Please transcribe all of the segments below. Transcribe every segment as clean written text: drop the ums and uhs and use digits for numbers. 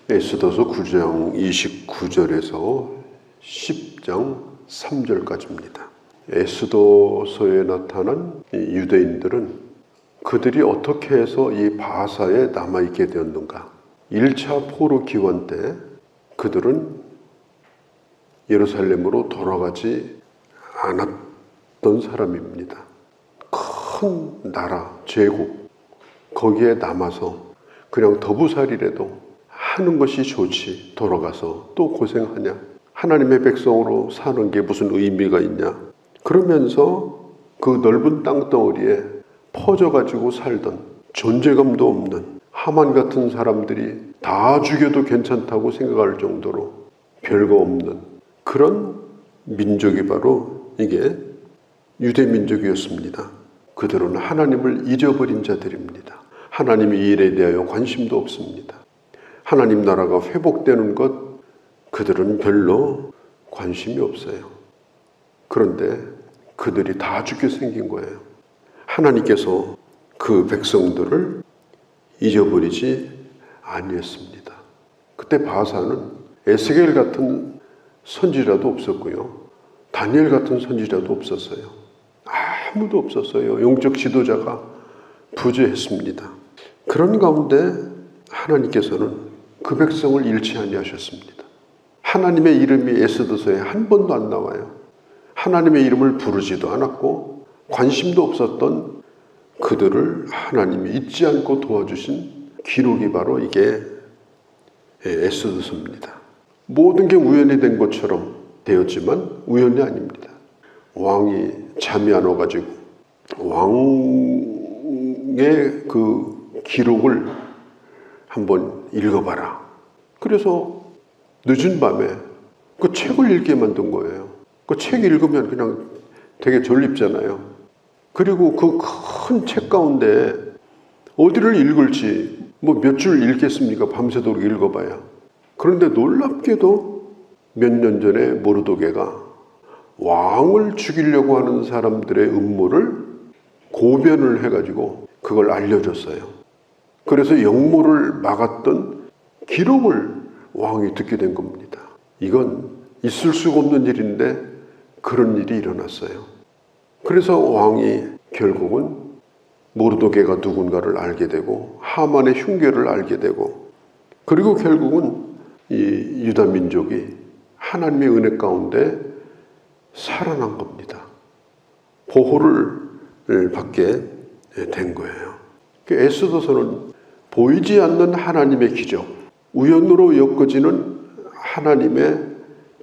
에스더서 9장 29절에서 10장 3절까지입니다. 에스더서에 나타난 유대인들은 그들이 어떻게 해서 이 바사에 남아있게 되었는가. 1차 포로 기원 때 그들은 예루살렘으로 돌아가지 않았던 사람입니다. 큰 나라, 제국, 거기에 남아서 그냥 더부살이라도 하는 것이 좋지, 돌아가서 또 고생하냐, 하나님의 백성으로 사는 게 무슨 의미가 있냐, 그러면서 그 넓은 땅덩어리에 퍼져가지고 살던 존재감도 없는 하만 같은 사람들이 다 죽여도 괜찮다고 생각할 정도로 별거 없는 그런 민족이 바로 이게 유대 민족이었습니다. 그들은 하나님을 잊어버린 자들입니다. 하나님의 일에 대하여 관심도 없습니다. 하나님 나라가 회복되는 것 그들은 별로 관심이 없어요. 그런데 그들이 다 죽게 생긴 거예요. 하나님께서 그 백성들을 잊어버리지 아니했습니다. 그때 바사는 에스겔 같은 선지자도 없었고요. 다니엘 같은 선지자도 없었어요. 아무도 없었어요. 영적 지도자가 부재했습니다. 그런 가운데 하나님께서는 그 백성을 잃지 아니하셨습니다. 하나님의 이름이 에스더서에 한 번도 안 나와요. 하나님의 이름을 부르지도 않았고 관심도 없었던 그들을 하나님이 잊지 않고 도와주신 기록이 바로 이게 에스더서입니다. 모든 게 우연이 된 것처럼 되었지만 우연이 아닙니다. 왕이 잠이 안 와가지고 왕의 그 기록을 한번 읽어봐라. 그래서 늦은 밤에 그 책을 읽게 만든 거예요. 그 책 읽으면 그냥 되게 졸립잖아요. 그리고 그 큰 책 가운데 어디를 읽을지 뭐 몇 줄 읽겠습니까? 밤새도록 읽어봐야. 그런데 놀랍게도 몇 년 전에 모르도게가 왕을 죽이려고 하는 사람들의 음모를 고변을 해가지고 그걸 알려줬어요. 그래서 역모를 막았던 기록을 왕이 듣게 된 겁니다. 이건 있을 수가 없는 일인데 그런 일이 일어났어요. 그래서 왕이 결국은 모르도게가 누군가를 알게 되고 하만의 흉계를 알게 되고 그리고 결국은 이 유다 민족이 하나님의 은혜 가운데 살아난 겁니다. 보호를 받게 된 거예요. 에스더서는 보이지 않는 하나님의 기적, 우연으로 엮어지는 하나님의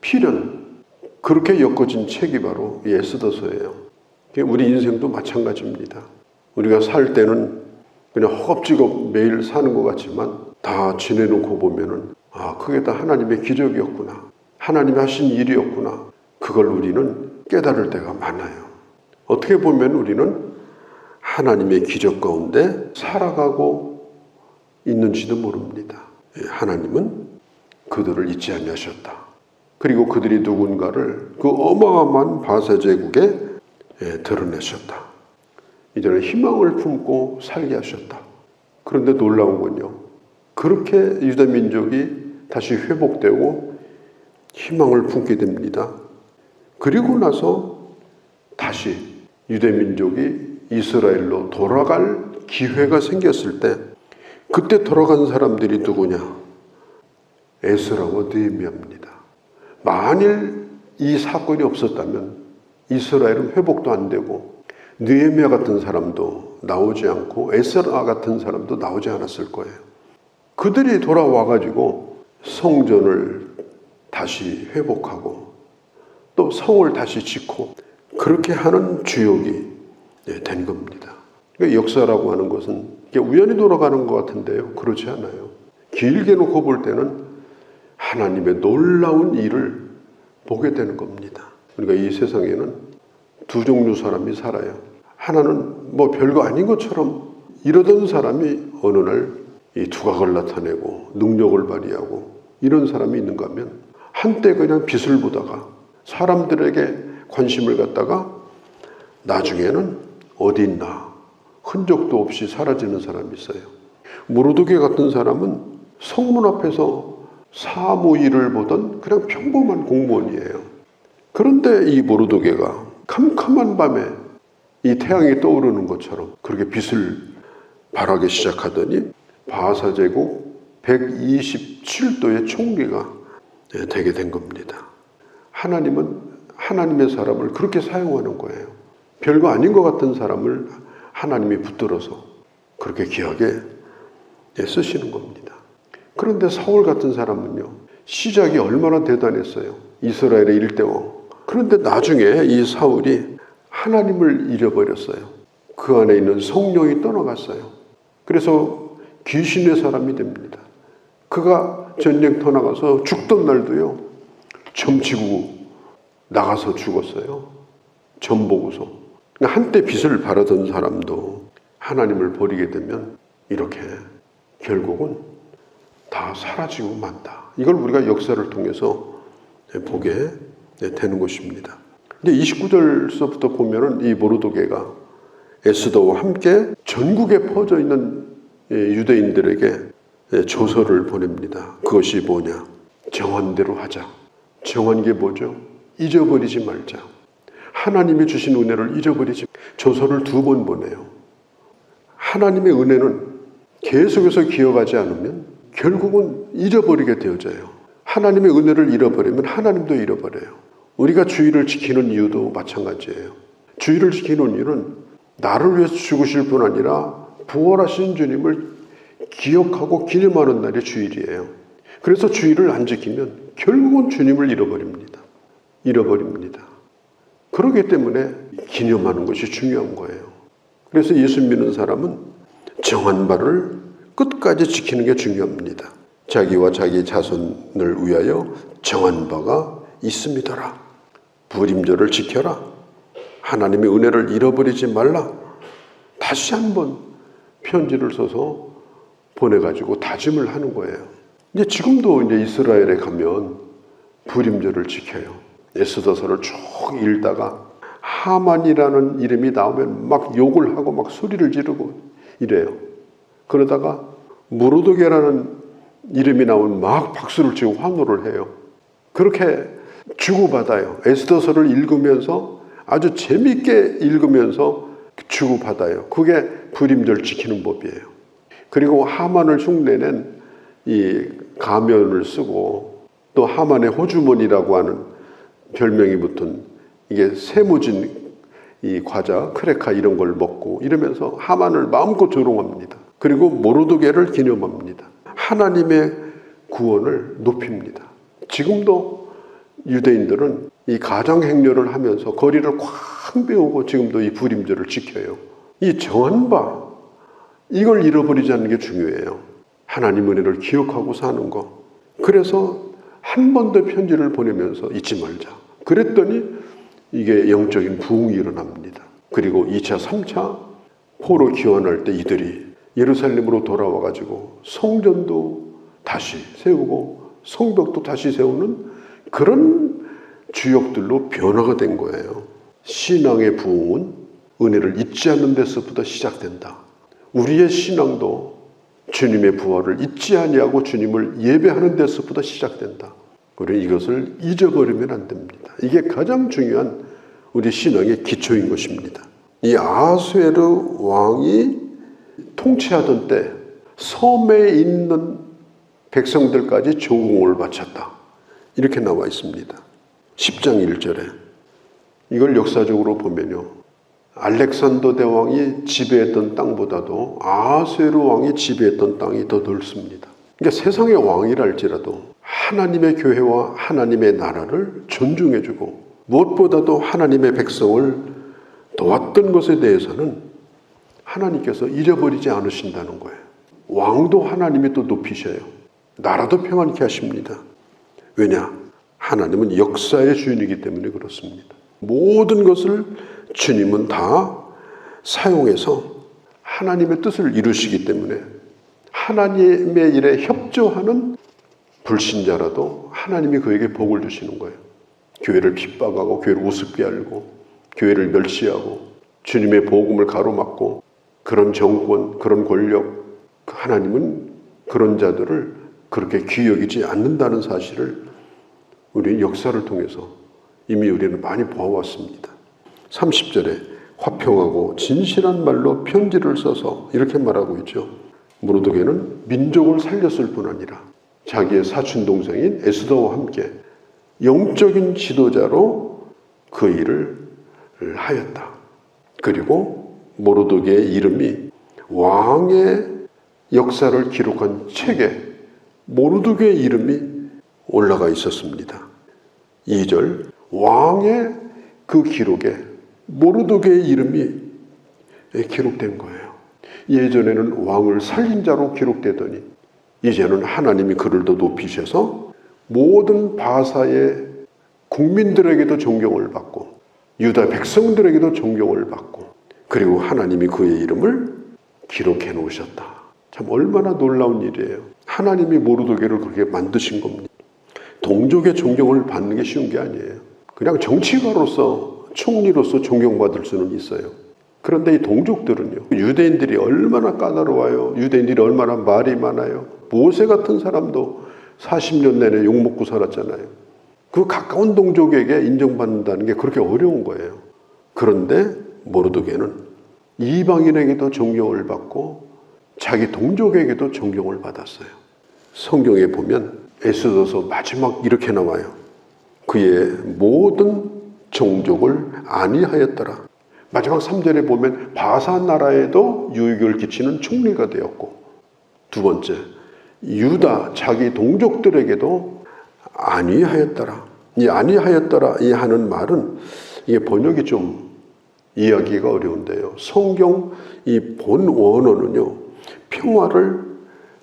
필연, 그렇게 엮어진 책이 바로 이 에스더서예요. 우리 인생도 마찬가지입니다. 우리가 살 때는 그냥 허겁지겁 매일 사는 것 같지만 다 지내놓고 보면은 그게 다 하나님의 기적이었구나, 하나님이 하신 일이었구나, 그걸 우리는 깨달을 때가 많아요. 어떻게 보면 우리는 하나님의 기적 가운데 살아가고 있는지도 모릅니다. 하나님은 그들을 잊지 아니하셨다. 그리고 그들이 누군가를 그 어마어마한 바사 제국에 드러내셨다. 이제는 희망을 품고 살게 하셨다. 그런데 놀라운 건요, 그렇게 유다 민족이 다시 회복되고 희망을 품게 됩니다. 그리고 나서 다시 유다 민족이 이스라엘로 돌아갈 기회가 생겼을 때 그때 돌아간 사람들이 누구냐? 에스라와 느헤미야입니다. 만일 이 사건이 없었다면 이스라엘은 회복도 안 되고 느헤미야 같은 사람도 나오지 않고 에스라 같은 사람도 나오지 않았을 거예요. 그들이 돌아와가지고 성전을 다시 회복하고 또 성을 다시 짓고 그렇게 하는 주역이 된 겁니다. 역사라고 하는 것은 우연히 돌아가는 것 같은데요, 그렇지 않아요. 길게 놓고 볼 때는 하나님의 놀라운 일을 보게 되는 겁니다. 그러니까 이 세상에는 두 종류 사람이 살아요. 하나는 뭐 별거 아닌 것처럼 이러던 사람이 어느 날 이 두각을 나타내고 능력을 발휘하고 이런 사람이 있는가 하면 한때 그냥 빛을 보다가 사람들에게 관심을 갖다가 나중에는 어디 있나 흔적도 없이 사라지는 사람이 있어요. 모르도게 같은 사람은 성문 앞에서 사무일을 보던 그냥 평범한 공무원이에요. 그런데 이 모르드게가 캄캄한 밤에 이 태양이 떠오르는 것처럼 그렇게 빛을 발하기 시작하더니 바사 제국 127도의 총리가 되게 된 겁니다. 하나님은 하나님의 사람을 그렇게 사용하는 거예요. 별거 아닌 것 같은 사람을 하나님이 붙들어서 그렇게 귀하게 쓰시는 겁니다. 그런데 사울 같은 사람은요, 시작이 얼마나 대단했어요. 이스라엘의 일대왕. 그런데 나중에 이 사울이 하나님을 잃어버렸어요. 그 안에 있는 성령이 떠나갔어요. 그래서 귀신의 사람이 됩니다. 그가 전쟁터 나가서 죽던 날도요, 점치고 나가서 죽었어요. 점 보고서. 한때 빛을 바라던 사람도 하나님을 버리게 되면 이렇게 결국은 다 사라지고 만다. 이걸 우리가 역사를 통해서 보게 되는 것입니다. 이제 29절서부터 보면은 이 모르드게가 에스더와 함께 전국에 퍼져 있는 유대인들에게 조서를 보냅니다. 그것이 뭐냐? 정한대로 하자. 정한 게 뭐죠? 잊어버리지 말자. 하나님이 주신 은혜를 잊어버리지. 조서를 2번 보내요. 하나님의 은혜는 계속해서 기억하지 않으면 결국은 잊어버리게 되어져요. 하나님의 은혜를 잃어버리면 하나님도 잃어버려요. 우리가 주의를 지키는 이유도 마찬가지예요. 주의를 지키는 이유는 나를 위해서 죽으실 뿐 아니라 부활하신 주님을 기억하고 기념하는 날이 주일이에요. 그래서 주의를 안 지키면 결국은 주님을 잃어버립니다. 그렇기 때문에 기념하는 것이 중요한 거예요. 그래서 예수 믿는 사람은 정한 바를 끝까지 지키는 게 중요합니다. 자기와 자기 자손을 위하여 정한 바가 있음이더라. 불임절을 지켜라. 하나님의 은혜를 잃어버리지 말라. 다시 한번 편지를 써서 보내가지고 다짐을 하는 거예요. 이제 지금도 이제 이스라엘에 가면 불임절을 지켜요. 에스더서를 쭉 읽다가 하만이라는 이름이 나오면 막 욕을 하고 막 소리를 지르고 이래요. 그러다가 모르드게라는 이름이 나오면 막 박수를 치고 환호를 해요. 그렇게 주고받아요. 에스더서를 읽으면서 아주 재미있게 읽으면서 주고받아요. 그게 불임절 지키는 법이에요. 그리고 하만을 흉내낸 이 가면을 쓰고 또 하만의 호주머니라고 하는 별명이 붙은 이게 세무진 이 과자, 크레카 이런 걸 먹고 이러면서 하만을 마음껏 조롱합니다. 그리고 모르드게를 기념합니다. 하나님의 구원을 높입니다. 지금도 유대인들은 이 가정행렬을 하면서 거리를 쾅 배우고 지금도 이 불임절을 지켜요. 이 정한 바, 이걸 잃어버리지 않는 게 중요해요. 하나님 은혜를 기억하고 사는 거. 그래서 한 번 더 편지를 보내면서 잊지 말자. 그랬더니 이게 영적인 부흥이 일어납니다. 그리고 2차, 3차 포로 귀환할 때 이들이 예루살렘으로 돌아와가지고 성전도 다시 세우고 성벽도 다시 세우는 그런 주역들로 변화가 된 거예요. 신앙의 부흥은 은혜를 잊지 않는 데서부터 시작된다. 우리의 신앙도 주님의 부활을 잊지 아니하고 주님을 예배하는 데서부터 시작된다. 우리는 이것을 잊어버리면 안 됩니다. 이게 가장 중요한 우리 신앙의 기초인 것입니다. 이 아하수에르 왕이 통치하던 때 섬에 있는 백성들까지 조공을 바쳤다. 이렇게 나와 있습니다. 10장 1절에. 이걸 역사적으로 보면요, 알렉산더 대왕이 지배했던 땅보다도 아하수에르 왕이 지배했던 땅이 더 넓습니다. 그러니까 세상의 왕이랄지라도 하나님의 교회와 하나님의 나라를 존중해주고 무엇보다도 하나님의 백성을 도왔던 것에 대해서는 하나님께서 잊어버리지 않으신다는 거예요. 왕도 하나님이 또 높이셔요. 나라도 평안케 하십니다. 왜냐? 하나님은 역사의 주인이기 때문에 그렇습니다. 모든 것을 주님은 다 사용해서 하나님의 뜻을 이루시기 때문에 하나님의 일에 협조하는 불신자라도 하나님이 그에게 복을 주시는 거예요. 교회를 핍박하고 교회를 우습게 알고 교회를 멸시하고 주님의 복음을 가로막고 그런 정권, 그런 권력, 하나님은 그런 자들을 그렇게 귀여기지 않는다는 사실을 우리 역사를 통해서 이미 우리는 많이 보아왔습니다. 30절에 화평하고 진실한 말로 편지를 써서 이렇게 말하고 있죠. 모르드게는 민족을 살렸을 뿐 아니라 자기의 사촌 동생인 에스더와 함께 영적인 지도자로 그 일을 하였다. 그리고 모르드게의 이름이 왕의 역사를 기록한 책에 모르드게의 이름이 올라가 있었습니다. 2절 왕의 그 기록에 모르드게의 이름이 기록된 거예요. 예전에는 왕을 살린 자로 기록되더니 이제는 하나님이 그를 더 높이셔서 모든 바사의 국민들에게도 존경을 받고 유다 백성들에게도 존경을 받고 그리고 하나님이 그의 이름을 기록해 놓으셨다. 참 얼마나 놀라운 일이에요. 하나님이 모르드게를 그렇게 만드신 겁니다. 동족의 존경을 받는 게 쉬운 게 아니에요. 그냥 정치가로서 총리로서 존경받을 수는 있어요. 그런데 이 동족들은요, 유대인들이 얼마나 까다로워요. 유대인들이 얼마나 말이 많아요. 모세 같은 사람도 40년 내내 욕먹고 살았잖아요. 그 가까운 동족에게 인정받는다는 게 그렇게 어려운 거예요. 그런데 모르드게는 이방인에게도 존경을 받고 자기 동족에게도 존경을 받았어요. 성경에 보면 에스더서 마지막 이렇게 나와요. 그의 모든 종족을 안위하였더라. 마지막 3절에 보면 바사 나라에도 유익을 끼치는 총리가 되었고, 두 번째 유다 자기 동족들에게도 안위하였더라. 이 안위하였더라 이 하는 말은 이게 번역이 좀 이해하기가 어려운데요. 성경 이 본 원어는요, 평화를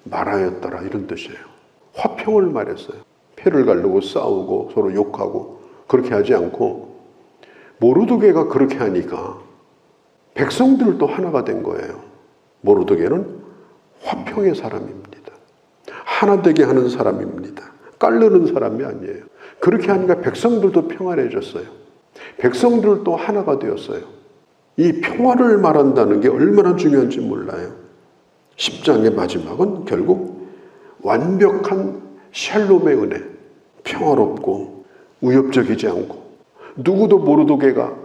말하였더라 이런 뜻이에요. 화평을 말했어요. 패를 가르고 싸우고 서로 욕하고 그렇게 하지 않고, 모르드게가 그렇게 하니까 백성들도 하나가 된 거예요. 모르드게는 화평의 사람입니다. 하나 되게 하는 사람입니다. 깔르는 사람이 아니에요. 그렇게 하니까 백성들도 평안해졌어요. 백성들도 하나가 되었어요. 이 평화를 말한다는 게 얼마나 중요한지 몰라요. 10장의 마지막은 결국 완벽한 샬롬의 은혜, 평화롭고 위협적이지 않고, 누구도 모르드게가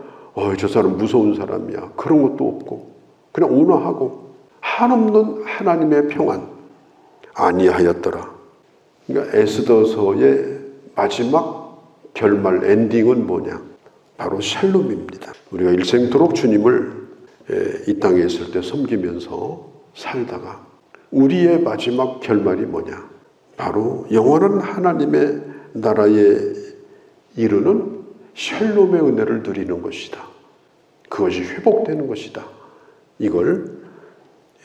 저 사람 무서운 사람이야 그런 것도 없고, 그냥 온화하고 한없는 하나님의 평안 안위하였더라. 그러니까 에스더서의 마지막 결말 엔딩은 뭐냐? 바로 샬롬입니다. 우리가 일생토록 주님을 이 땅에 있을 때 섬기면서 살다가 우리의 마지막 결말이 뭐냐? 바로 영원한 하나님의 나라에 이르는 샬롬의 은혜를 누리는 것이다. 그것이 회복되는 것이다. 이걸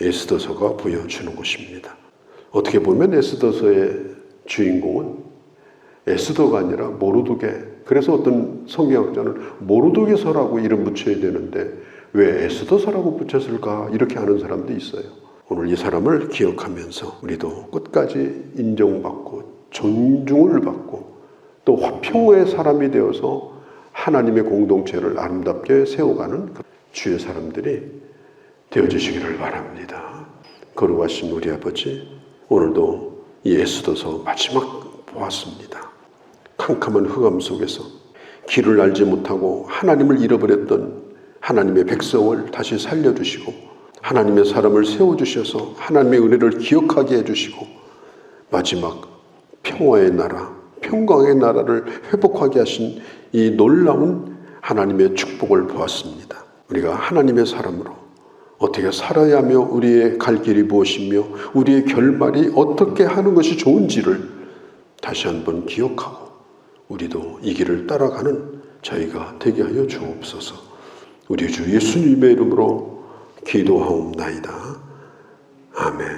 에스더서가 보여주는 것입니다. 어떻게 보면 에스더서의 주인공은 에스더가 아니라 모르드게, 그래서 어떤 성경학자는 모르드게서라고 이름 붙여야 되는데 왜 에스더서라고 붙였을까 이렇게 하는 사람도 있어요. 오늘 이 사람을 기억하면서 우리도 끝까지 인정받고 존중을 받고 또 화평의 사람이 되어서 하나님의 공동체를 아름답게 세워가는 주의 사람들이 되어주시기를 바랍니다. 거룩하신 우리 아버지, 오늘도 이 에스더서 마지막 보았습니다. 캄캄한 흑암 속에서 길을 알지 못하고 하나님을 잃어버렸던 하나님의 백성을 다시 살려주시고 하나님의 사람을 세워주셔서 하나님의 은혜를 기억하게 해주시고 마지막 평화의 나라, 평강의 나라를 회복하게 하신 이 놀라운 하나님의 축복을 보았습니다. 우리가 하나님의 사람으로 어떻게 살아야 하며 우리의 갈 길이 무엇이며 우리의 결말이 어떻게 하는 것이 좋은지를 다시 한번 기억하고 우리도 이 길을 따라가는 저희가 되게 하여 주옵소서. 우리 주 예수님의 이름으로 기도하옵나이다. 아멘.